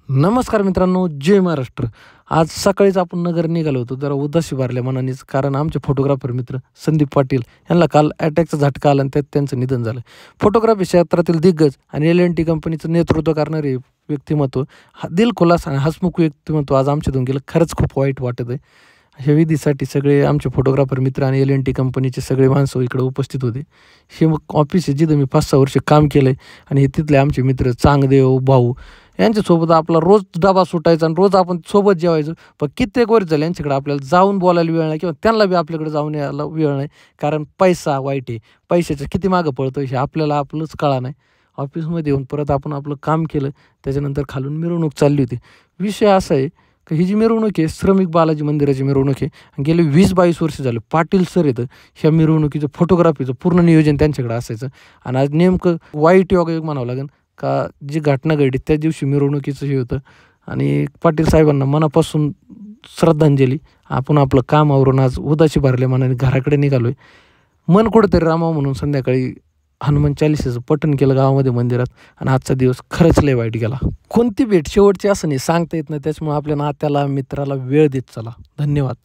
नमस्कार मित्रांनो, जय महाराष्ट्र. आज सकाळीच आपण नगर निघालो होतो जरा उदासी भरल्या मनानेच, कारण आमचे फोटोग्राफर मित्र संदीप पाटील यांना काल अटॅकचा झटका आला आणि त्यात त्यांचं निधन झालं. फोटोग्राफी क्षेत्रातील दिग्गज आणि एल&टी कंपनीचं नेतृत्व करणारे व्यक्तिमत्व, दिलखुलास आणि हसमुख व्यक्तिमत्व आज आमच्यातून गेलं. खरंच खूप वाईट वाटत आहे. ह्या विधीसाठी सगळे आमचे फोटोग्राफर मित्र आणि एल&टी कंपनीचे सगळे माणसं इकडे उपस्थित होते. हे मग ऑफिस आहे जिथं मी 5-6 वर्ष काम केलं आहे आणि हे तिथले आमचे मित्र चांगदेव, भाऊ यांच्यासोबत आपला रोज डबा सुटायचा आणि रोज आपण सोबत जेवायचो. पण कित्येक वर्ष झाले यांच्याकडे आपल्याला जाऊन बोलायला वेळ नाही किंवा त्यांना बी आपल्याकडे जाऊन यायला वेळ नाही. कारण पैसा वाईट आहे. पैशाचं किती मागं पळतो हे आपल्याला आपलंच कळा नाही. ऑफिसमध्ये येऊन परत आपण आपलं काम केलं. त्याच्यानंतर खालून मिरवणूक चालली होती. विषय असा आहे की ही जी मिरवणूक आहे श्रमिक बालाजी मंदिराची मिरवणूक आहे. गेले 20-22 वर्ष झाले पाटील सर येतं ह्या मिरवणुकीचं फोटोग्राफीचं पूर्ण नियोजन त्यांच्याकडे असायचं. आणि आज नेमकं वाईट योगायोग म्हणावं लागेल का जी घटना घडली त्या दिवशी मिरवणुकीचं हे होतं. आणि पाटील साहेबांना मनापासून श्रद्धांजली. आपण आपलं काम आवरून आज उदासी भरल्या मनाने घराकडे निघालो आहे. मन कुठंतरी रामावं म्हणून संध्याकाळी हनुमान चालीसाचं पठण केलं गावामध्ये मंदिरात. आणि आजचा दिवस खरंच लय वाईट गेला. कोणती भेट शेवटची असं नाही सांगता येत नाही. त्याच्यामुळे आपल्या नात्याला मित्राला वेळ देत चला. धन्यवाद.